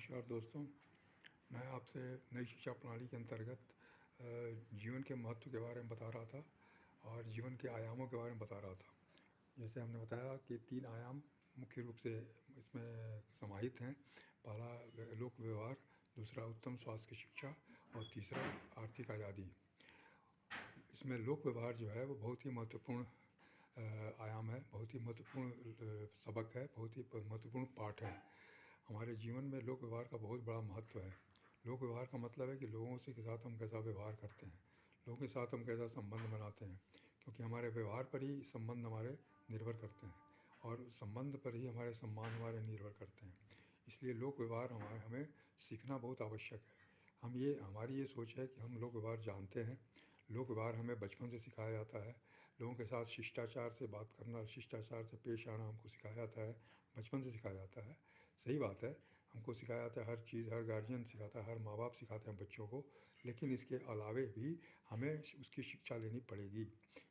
नमस्कार दोस्तों, मैं आपसे नई शिक्षा प्रणाली के अंतर्गत जीवन के महत्व के बारे में बता रहा था और जीवन के आयामों के बारे में बता रहा था। जैसे हमने बताया कि 3 आयाम मुख्य रूप से इसमें समाहित हैं। पहला लोक व्यवहार, दूसरा उत्तम स्वास्थ्य की शिक्षा और तीसरा आर्थिक आज़ादी। इसमें लोक व्यवहार जो है वो बहुत ही महत्वपूर्ण आयाम है, बहुत ही महत्वपूर्ण सबक है, बहुत ही महत्वपूर्ण पाठ है। हमारे जीवन में लोक व्यवहार का बहुत बड़ा महत्व है। लोक व्यवहार का मतलब है कि लोगों से के साथ हम कैसा व्यवहार करते हैं, लोगों के साथ हम कैसा संबंध बनाते हैं, क्योंकि हमारे व्यवहार पर ही संबंध हमारे निर्भर करते हैं और संबंध पर ही हमारे सम्मान हमारे निर्भर करते हैं। इसलिए लोक व्यवहार हमें सीखना बहुत आवश्यक है। हमारी ये सोच है कि हम लोक व्यवहार जानते हैं। लोक व्यवहार हमें बचपन से सिखाया जाता है। लोगों के साथ शिष्टाचार से बात करना, शिष्टाचार से पेश आना हमको सिखाया जाता है, बचपन से सिखाया जाता है। सही बात है, हमको सिखाया जाता है हर चीज़, हर गार्जियन सिखाता है, हर माँ बाप सिखाते हैं बच्चों को। लेकिन इसके अलावे भी हमें उसकी शिक्षा लेनी पड़ेगी,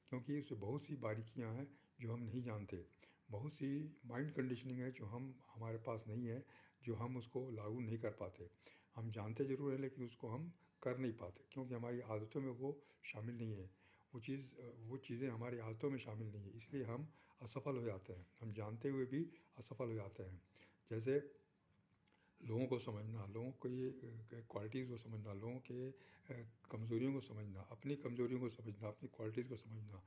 क्योंकि उसमें बहुत सी बारीकियाँ हैं जो हम नहीं जानते। बहुत सी माइंड कंडीशनिंग है जो हमारे पास नहीं है, जो हम उसको लागू नहीं कर पाते। हम जानते ज़रूर हैं लेकिन उसको हम कर नहीं पाते, क्योंकि हमारी आदतों में वो शामिल नहीं है। वो चीज़ें हमारी आदतों में शामिल नहीं है, इसलिए हम असफल हो जाते हैं। हम जानते हुए भी असफल हो जाते हैं। जैसे लोगों को समझना, लोगों को ये क्वालिटीज़ को समझना, लोगों के कमज़ोरियों को समझना, अपनी कमज़ोरियों को समझना, अपनी क्वालिटीज़ को समझना,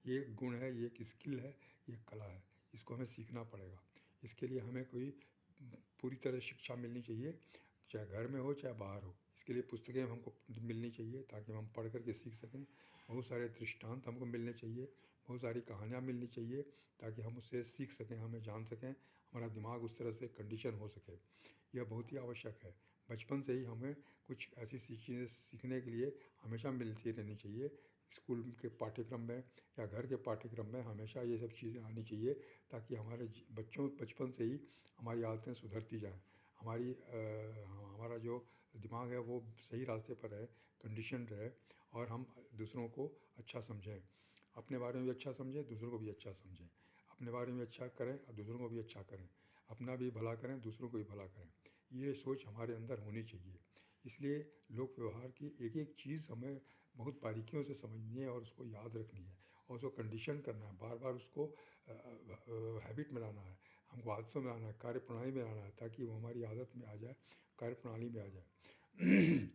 ये एक गुण है, ये एक स्किल है, ये एक कला है। इसको हमें सीखना पड़ेगा। इसके लिए हमें कोई पूरी तरह शिक्षा मिलनी चाहिए, चाहे घर में हो चाहे बाहर हो। इसके लिए पुस्तकें हमको मिलनी चाहिए ताकि हम पढ़ कर के सीख सकें। बहुत सारे दृष्टांत हमको मिलने चाहिए, बहुत सारी कहानियाँ मिलनी चाहिए ताकि हम उससे सीख सकें, हमें जान सकें, हमारा दिमाग उस तरह से कंडीशन हो सके। यह बहुत ही आवश्यक है। बचपन से ही हमें कुछ ऐसी चीज़ें सीखने के लिए हमेशा मिलती रहनी चाहिए। स्कूल के पाठ्यक्रम में या घर के पाठ्यक्रम में हमेशा ये सब चीज़ें आनी चाहिए ताकि हमारे बच्चों बचपन से ही हमारी आदतें सुधरती जाएँ। हमारा जो दिमाग है वो सही रास्ते पर रहे, कंडीशन रहे और हम दूसरों को अच्छा समझें। अपने बारे में भी अच्छा समझें, दूसरों को भी अच्छा समझें। अपने बारे में अच्छा करें और दूसरों को भी अच्छा करें। अपना भी भला करें, दूसरों को भी भला करें। ये सोच हमारे अंदर होनी चाहिए। इसलिए लोक व्यवहार की एक-एक चीज़ हमें बहुत बारीकियों से समझनी है और उसको याद रखनी है और उसको कंडीशन करना है, बार-बार उसको हैबिट में लाना है, हमको आदतों में लाना है, कार्यप्रणाली में लाना है ताकि वो हमारी आदत में आ जाए, कार्यप्रणाली में आ जाए।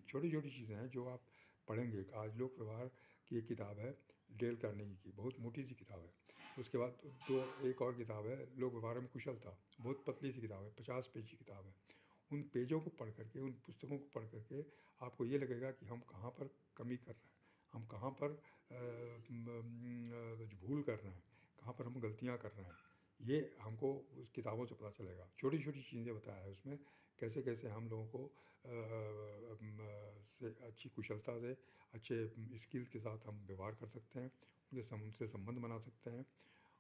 छोटी-छोटी चीज़ें हैं जो आप पढ़ेंगे। आज लोक व्यवहार की एक किताब है डेल कार्नेगी की, बहुत मोटी सी किताब है। उसके बाद एक और किताब है लोक व्यवहार में कुशलता, बहुत पतली सी किताब है, 50 पेज की किताब है। उन पेजों को पढ़ करके, उन पुस्तकों को पढ़ करके आपको ये लगेगा कि हम कहाँ पर कमी कर रहे हैं, हम कहाँ पर भूल कर रहे हैं, कहाँ पर हम गलतियाँ कर रहे हैं। ये हमको उस किताबों से पता चलेगा। छोटी-छोटी चीज़ें बताया है उसमें, कैसे-कैसे हम लोगों को से अच्छी कुशलता से, अच्छे स्किल के साथ हम व्यवहार कर सकते हैं, उनसे संबंध बना सकते हैं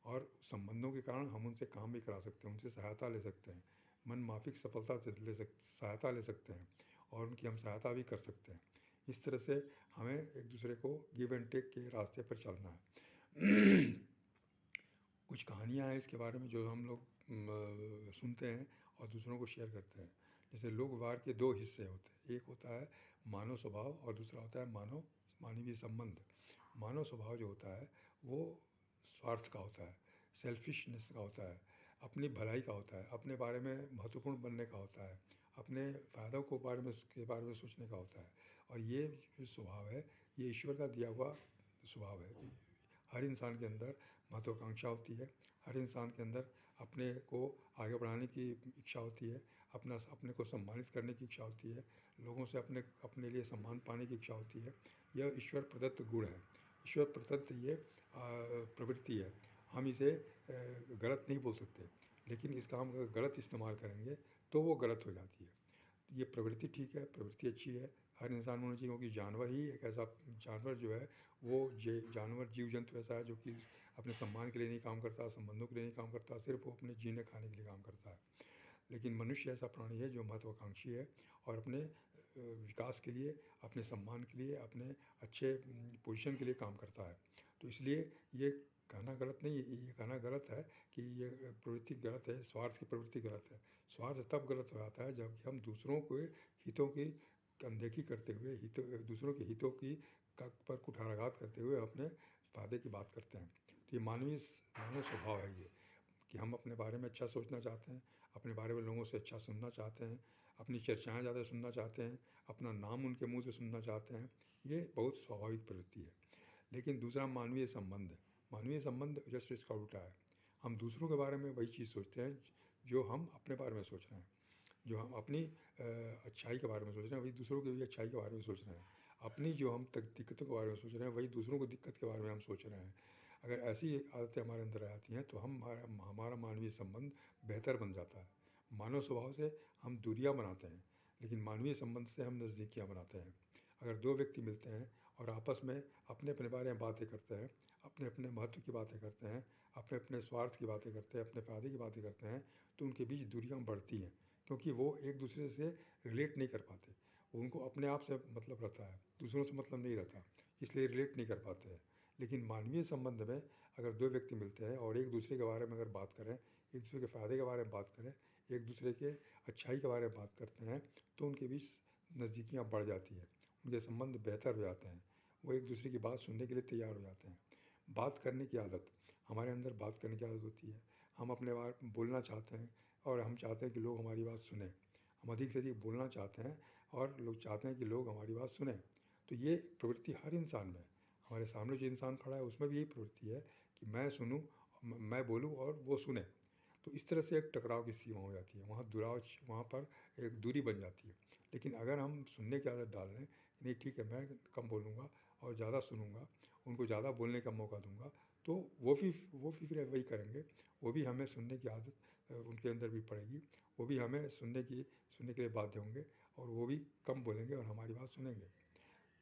और संबंधों के कारण हम उनसे काम भी करा सकते हैं, उनसे सहायता ले सकते हैं। मन माफ़िक सफलता से सहायता ले सकते हैं और उनकी हम सहायता भी कर सकते हैं। इस तरह से हमें एक दूसरे को गिव एंड टेक के रास्ते पर चलना है। कुछ कहानियाँ हैं इसके बारे में जो हम लोग सुनते हैं और दूसरों को शेयर करते हैं। जैसे लोक व्यवहार के 2 हिस्से होते हैं, एक होता है मानव स्वभाव और दूसरा होता है मानवीय संबंध। मानव स्वभाव जो होता है वो स्वार्थ का होता है, सेल्फिशनेस का होता है, अपनी भलाई का होता है, अपने बारे में महत्वपूर्ण बनने का होता है, अपने फ़ायदों के बारे में सोचने का होता है। और ये जो स्वभाव है ये ईश्वर का दिया हुआ स्वभाव है। हर इंसान के अंदर महत्वाकांक्षा होती है, हर इंसान के अंदर अपने को आगे बढ़ाने की इच्छा होती है, अपने को सम्मानित करने की इच्छा होती है, लोगों से अपने लिए सम्मान पाने की इच्छा होती है। यह ईश्वर प्रदत्त गुण है, ईश्वर प्रदत्त ये प्रवृत्ति है। हम इसे गलत नहीं बोल सकते, लेकिन इसका हम अगर गलत इस्तेमाल करेंगे तो वो गलत हो जाती है। ये प्रवृत्ति ठीक है, प्रवृत्ति अच्छी है, हर इंसान में होना चाहिए, क्योंकि जानवर ही एक ऐसा जानवर जो है वो जानवर जीव जंतु ऐसा है जो कि अपने सम्मान के लिए नहीं काम करता, संबंधों के लिए नहीं काम करता, सिर्फ वो अपने जीने खाने के लिए काम करता है। लेकिन मनुष्य ऐसा प्राणी है जो महत्वाकांक्षी है और अपने विकास के लिए, अपने सम्मान के लिए, अपने अच्छे पोजीशन के लिए काम करता है। तो इसलिए ये कहना गलत नहीं, ये कहना गलत है कि ये प्रवृत्ति गलत है, स्वार्थ की प्रवृत्ति गलत है। स्वार्थ तब गलत हो जाता है जब हम दूसरों के हितों की अनदेखी करते हुए, दूसरों के हितों की पर कुठाराघात करते हुए अपने फ़ायदे की बात करते हैं। तो ये मानव स्वभाव है ये, कि हम अपने बारे में अच्छा सोचना चाहते हैं, अपने बारे में लोगों से अच्छा सुनना चाहते हैं, अपनी चर्चाएँ ज़्यादा सुनना चाहते हैं, अपना नाम उनके मुँह से सुनना चाहते हैं। ये बहुत स्वाभाविक प्रवृत्ति है। लेकिन दूसरा मानवीय संबंध है। मानवीय संबंध जस्ट इसका उल्टा है। हम दूसरों के बारे में वही चीज़ सोचते हैं जो हम अपने बारे में सोच रहे हैं। जो हम अपनी अच्छाई के बारे में सोच रहे हैं, वही दूसरों की भी अच्छाई के बारे में सोच रहे हैं। अपनी जो हम दिक्कतों के बारे में सोच रहे हैं, वही दूसरों को दिक्कत के बारे में हम सोच रहे हैं। अगर ऐसी आदतें हमारे अंदर आ जाती हैं तो हमारा मानवीय संबंध बेहतर बन जाता है। मानव स्वभाव से हम दूरियां बनाते हैं, लेकिन मानवीय संबंध से हम नज़दीकियां बनाते हैं। अगर दो व्यक्ति मिलते हैं और आपस में अपने अपने बारे में बातें करते हैं, अपने अपने महत्व की बातें करते हैं, अपने अपने स्वार्थ की बातें करते हैं, अपने फ़ायदे की बातें करते हैं, तो उनके बीच दूरियां बढ़ती हैं, क्योंकि वो एक दूसरे से रिलेट नहीं कर पाते। उनको अपने आप से मतलब रहता है, दूसरों से मतलब नहीं रहता, इसलिए रिलेट नहीं कर पाते हैं। लेकिन मानवीय संबंध में अगर दो व्यक्ति मिलते हैं और एक दूसरे के बारे में अगर बात करें, एक दूसरे के फ़ायदे के बारे में बात करें, एक दूसरे के अच्छाई के बारे में बात करते हैं, तो उनके बीच नज़दीकियाँ बढ़ जाती है, उनके संबंध बेहतर हो जाते हैं। वो एक दूसरे की बात सुनने के लिए तैयार हो जाते हैं। बात करने की आदत, हमारे अंदर बात करने की आदत होती है। हम अपने बारे में बोलना चाहते हैं और हम चाहते हैं कि लोग हमारी बात सुनें। हम अधिक से अधिक बोलना चाहते हैं और लोग चाहते हैं कि लोग हमारी बात सुनें। तो ये प्रवृत्ति हर इंसान में है। हमारे सामने जो इंसान खड़ा है उसमें भी यही प्रवृत्ति है कि मैं सुनूं, मैं बोलूं और वो सुने। तो इस तरह से एक टकराव की सीमा हो जाती है, वहाँ पर एक दूरी बन जाती है। लेकिन अगर हम सुनने की आदत डाल लें, नहीं ठीक है मैं कम बोलूँगा और ज़्यादा सुनूँगा, उनको ज़्यादा बोलने का मौका दूँगा, तो वो भी फिर वही करेंगे। वो भी हमें सुनने की आदत उनके अंदर भी पड़ेगी। वो भी हमें सुनने के लिए बाध्य होंगे और वो भी कम बोलेंगे और हमारी बात सुनेंगे।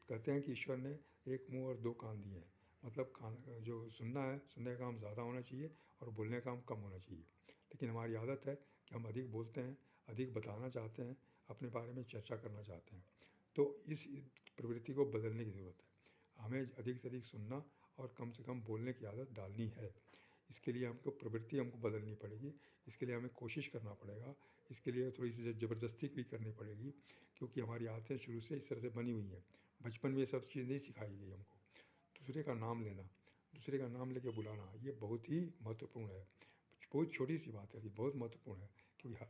कहते हैं कि ईश्वर ने एक मुंह और दो कान दिए हैं, मतलब कान जो सुनना है, सुनने का काम ज़्यादा होना चाहिए और बोलने का काम कम होना चाहिए। लेकिन हमारी आदत है कि हम अधिक बोलते हैं, अधिक बताना चाहते हैं, अपने बारे में चर्चा करना चाहते हैं। तो इस प्रवृत्ति को बदलने की ज़रूरत है। हमें अधिक से अधिक सुनना और कम से कम बोलने की आदत डालनी है। इसके लिए हमको बदलनी पड़ेगी, इसके लिए हमें कोशिश करना पड़ेगा, इसके लिए थोड़ी सी ज़बरदस्ती भी करनी पड़ेगी, क्योंकि हमारी आदतें शुरू से इस तरह से बनी हुई हैं। बचपन में ये सब चीज़ नहीं सिखाई गई हमको। दूसरे का नाम लेना, दूसरे का नाम लेके बुलाना, ये बहुत ही महत्वपूर्ण है। बहुत छोटी सी बात है, ये बहुत महत्वपूर्ण है, क्योंकि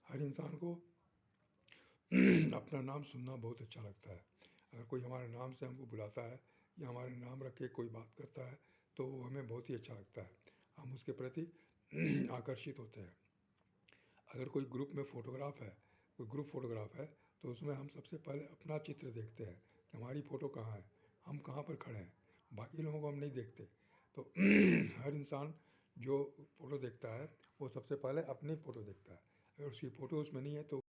हर इंसान को अपना नाम सुनना बहुत अच्छा लगता है। अगर कोई हमारे नाम से हमको बुलाता है या हमारे नाम रख के कोई बात करता है, तो वो हमें बहुत ही अच्छा लगता है। हम उसके प्रति आकर्षित होते हैं। अगर कोई ग्रुप में फ़ोटोग्राफ है, कोई ग्रुप फ़ोटोग्राफ है, तो उसमें हम सबसे पहले अपना चित्र देखते हैं कि हमारी फ़ोटो कहाँ है, हम कहाँ पर खड़े हैं, बाकी लोगों को हम नहीं देखते। तो हर इंसान जो फ़ोटो देखता है वो सबसे पहले अपनी फ़ोटो देखता है। अगर उसकी फ़ोटो उसमें नहीं है तो